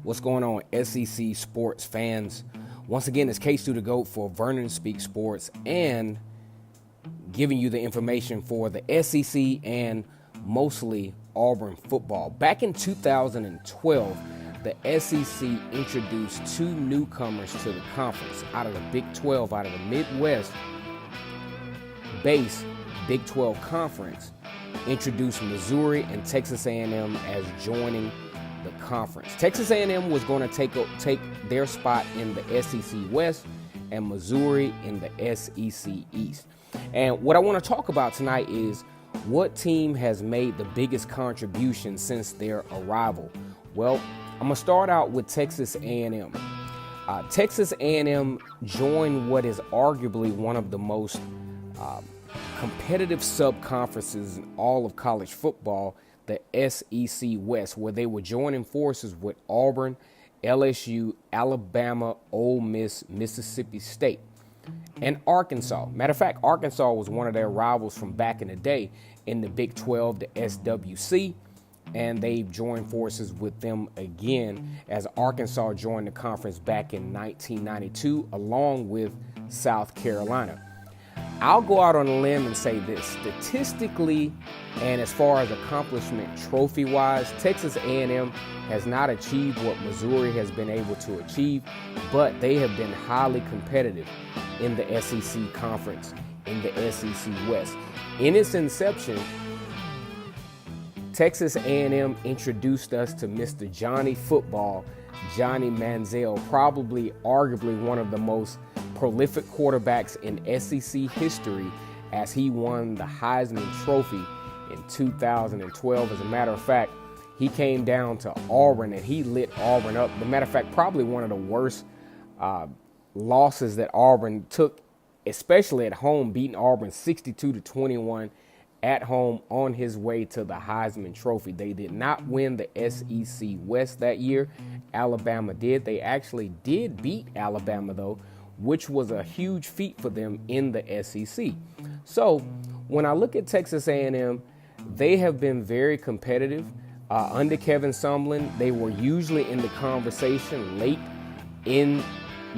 What's going on, SEC sports fans? Once again, it's K-Stu the GOAT for Vernon Speak Sports and giving you the information for the SEC and mostly Auburn football. Back in 2012, the SEC introduced two newcomers to the conference out of the Big 12, out of the Midwest base Big 12 conference, introduced Missouri and Texas A&M as joining the conference. Texas A&M was going to take their spot in the SEC West and Missouri in the SEC East. And what I want to talk about tonight is what team has made the biggest contribution since their arrival. Well, I'm going to start out with Texas A&M. Texas A&M joined what is arguably one of the most competitive sub-conferences in all of college football, the SEC West, where they were joining forces with Auburn, LSU, Alabama, Ole Miss, Mississippi State, and Arkansas. Matter of fact, Arkansas was one of their rivals from back in the day in the Big 12, the SWC, and they joined forces with them again as Arkansas joined the conference back in 1992, along with South Carolina. I'll go out on a limb and say this: statistically and as far as accomplishment trophy-wise, Texas A&M has not achieved what Missouri has been able to achieve, but they have been highly competitive in the SEC conference, in the SEC West. In its inception, Texas A&M introduced us to Mr. Johnny Football, Johnny Manziel, probably arguably one of the most prolific quarterbacks in SEC history, as he won the Heisman Trophy in 2012. As a matter of fact, he came down to Auburn and he lit Auburn up. As a matter of fact, probably one of the worst losses that Auburn took, especially at home, beating Auburn 62-21 at home on his way to the Heisman Trophy. They did not win the SEC West that year. Alabama did. They actually did beat Alabama, though, which was a huge feat for them in the SEC. So when I look at Texas A&M, they have been very competitive. Under Kevin Sumlin, they were usually in the conversation late in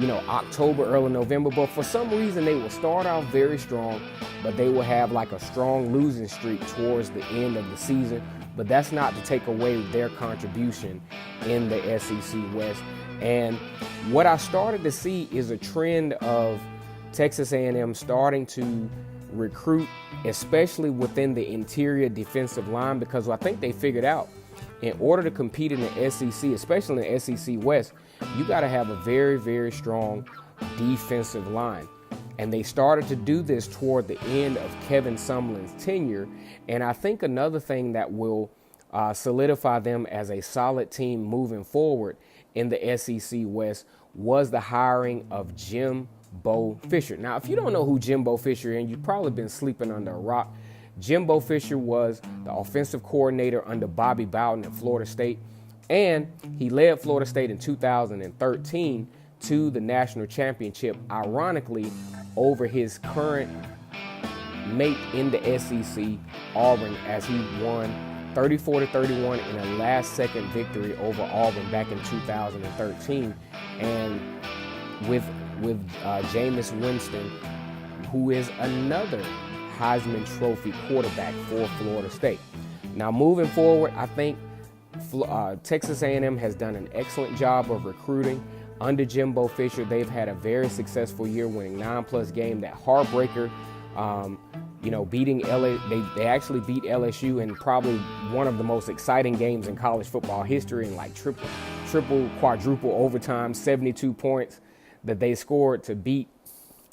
October, early November, but for some reason they will start out very strong, but they will have like a strong losing streak towards the end of the season. But that's not to take away their contribution in the SEC West. And what I started to see is a trend of Texas A&M starting to recruit, especially within the interior defensive line, because I think they figured out in order to compete in the SEC, especially in the SEC West, you got to have a very, very strong defensive line. And they started to do this toward the end of Kevin Sumlin's tenure. And I think another thing that will solidify them as a solid team moving forward in the SEC West was the hiring of Jimbo Fisher. Now, if you don't know who Jimbo Fisher is, you've probably been sleeping under a rock. Jimbo Fisher was the offensive coordinator under Bobby Bowden at Florida State, and he led Florida State in 2013 to the national championship, ironically, over his current mate in the SEC, Auburn, as he won 34-31 in a last-second victory over Auburn back in 2013, and with Jameis Winston, who is another Heisman Trophy quarterback for Florida State. Now, moving forward, I think Texas A&M has done an excellent job of recruiting. Under Jimbo Fisher, they've had a very successful year, winning 9+ games. That heartbreaker, beating LA. They actually beat LSU in probably one of the most exciting games in college football history, in like triple, quadruple overtime, 72 points that they scored to beat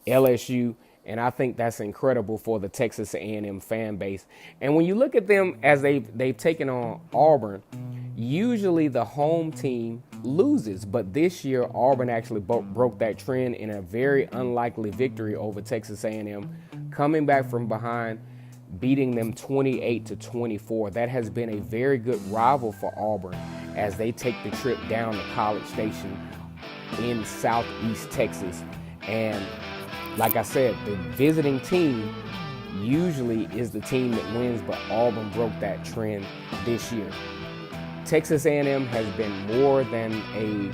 LSU. And I think that's incredible for the Texas A&M fan base. And when you look at them as they've taken on Auburn, usually the home team loses. But this year, Auburn actually broke that trend in a very unlikely victory over Texas A&M, coming back from behind, beating them 28-24. That has been a very good rival for Auburn as they take the trip down to College Station in Southeast Texas. And like I said, the visiting team usually is the team that wins, but Auburn broke that trend this year. Texas A&M has been more than a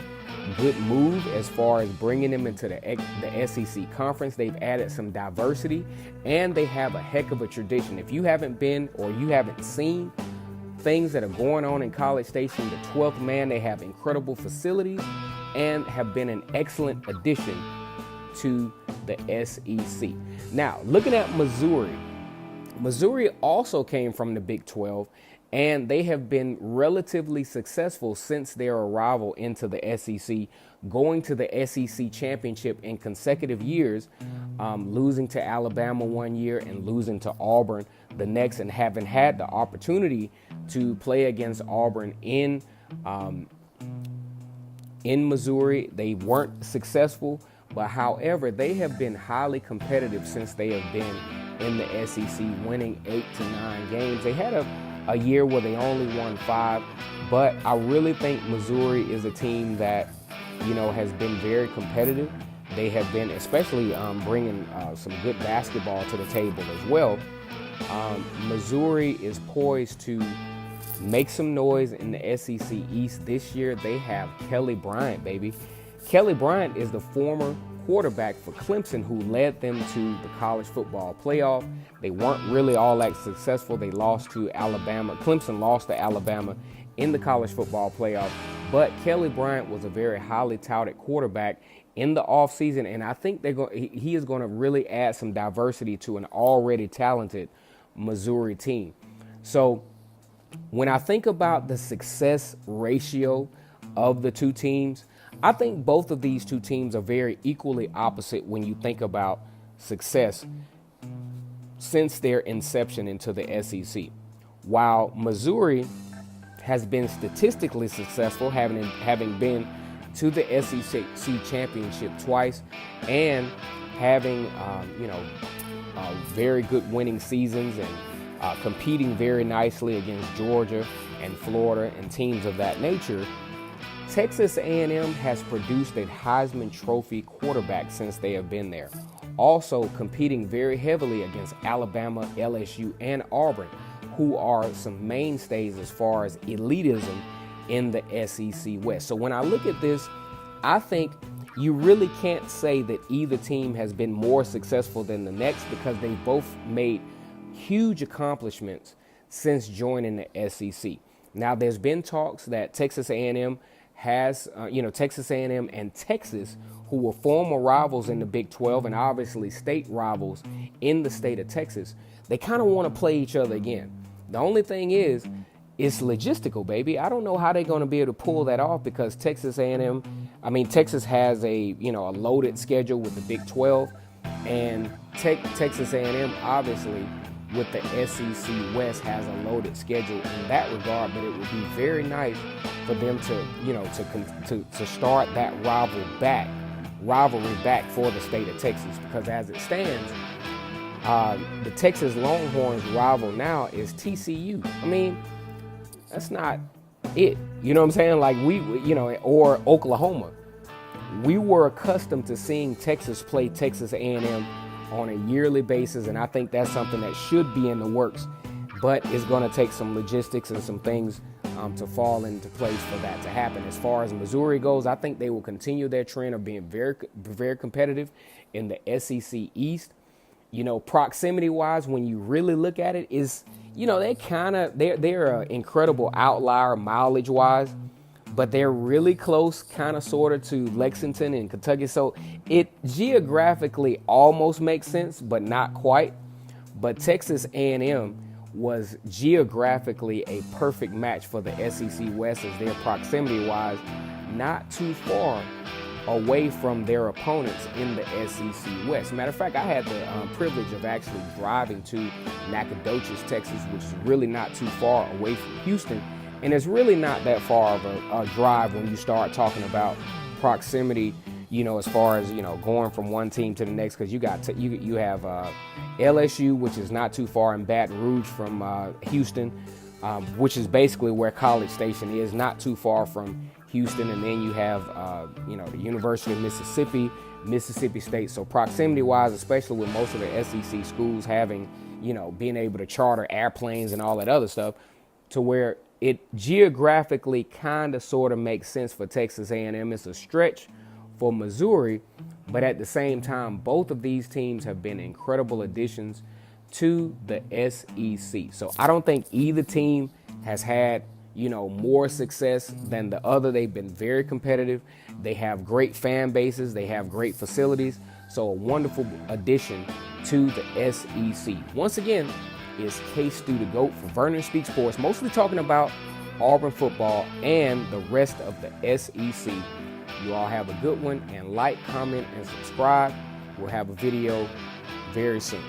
good move as far as bringing them into the SEC conference. They've added some diversity, and they have a heck of a tradition. If you haven't been or you haven't seen things that are going on in College Station, the 12th man, they have incredible facilities and have been an excellent addition to the SEC. Now, looking at Missouri. Missouri also came from the Big 12, and they have been relatively successful since their arrival into the SEC, going to the SEC championship in consecutive years, losing to Alabama one year and losing to Auburn the next, and having had the opportunity to play against Auburn in Missouri. They weren't successful, but however, they have been highly competitive since they have been in the SEC, winning 8 to 9 games. They had a year where they only won 5, but I really think Missouri is a team that, has been very competitive. They have been, especially bringing some good basketball to the table as well. Missouri is poised to make some noise in the SEC East this year. They have Kelly Bryant, baby. Kelly Bryant is the former quarterback for Clemson who led them to the college football playoff. They weren't really all that successful. They lost to Alabama. Clemson lost to Alabama in the college football playoff. But Kelly Bryant was a very highly touted quarterback in the offseason, and I think he is going to really add some diversity to an already talented Missouri team. So when I think about the success ratio of the two teams, I think both of these two teams are very equally opposite when you think about success since their inception into the SEC. While Missouri has been statistically successful, having been to the SEC championship twice and having very good winning seasons and competing very nicely against Georgia and Florida and teams of that nature, Texas A&M has produced a Heisman Trophy quarterback since they have been there, also competing very heavily against Alabama, LSU, and Auburn, who are some mainstays as far as elitism in the SEC West. So when I look at this, I think you really can't say that either team has been more successful than the next, because they both made huge accomplishments since joining the SEC. Now, there's been talks that Texas A&M has, Texas A&M and Texas, who were former rivals in the Big 12 and obviously state rivals in the state of Texas, they kind of want to play each other again. The only thing is, it's logistical, baby. I don't know how they're going to be able to pull that off, because Texas has a loaded schedule with the Big 12, and Texas A&M obviously with the SEC West has a loaded schedule in that regard. But it would be very nice for them to start that rivalry back for the state of Texas, because as it stands, the Texas Longhorns rival now is TCU. I mean, that's not it. You know what I'm saying? Like or Oklahoma. We were accustomed to seeing Texas play Texas A&M on a yearly basis, and I think that's something that should be in the works, but it's going to take some logistics and some things to fall into place for that to happen. As far as Missouri goes, I think they will continue their trend of being very, very competitive in the SEC East. Proximity-wise, when you really look at it, they're an incredible outlier mileage-wise, but they're really close, kind of, sort of, to Lexington and Kentucky. So it geographically almost makes sense, but not quite. But Texas A&M was geographically a perfect match for the SEC West, as their proximity-wise not too far away from their opponents in the SEC West. Matter of fact, I had the privilege of actually driving to Nacogdoches, Texas, which is really not too far away from Houston. And it's really not that far of a drive when you start talking about proximity, as far as, going from one team to the next, because you have LSU, which is not too far in Baton Rouge from Houston, which is basically where College Station is, not too far from Houston. And then you have, the University of Mississippi State. So proximity-wise, especially with most of the SEC schools having, being able to charter airplanes and all that other stuff, to where it geographically kind of sort of makes sense for Texas A&M. It's a stretch for Missouri, but at the same time, both of these teams have been incredible additions to the SEC. So I don't think either team has had, more success than the other. They've been very competitive. They have great fan bases. They have great facilities. So a wonderful addition to the SEC. Once again, is K-Stu the GOAT for Vernon Speaks Sports, mostly talking about Auburn football and the rest of the SEC. You all have a good one, and like, comment, and subscribe. We'll have a video very soon.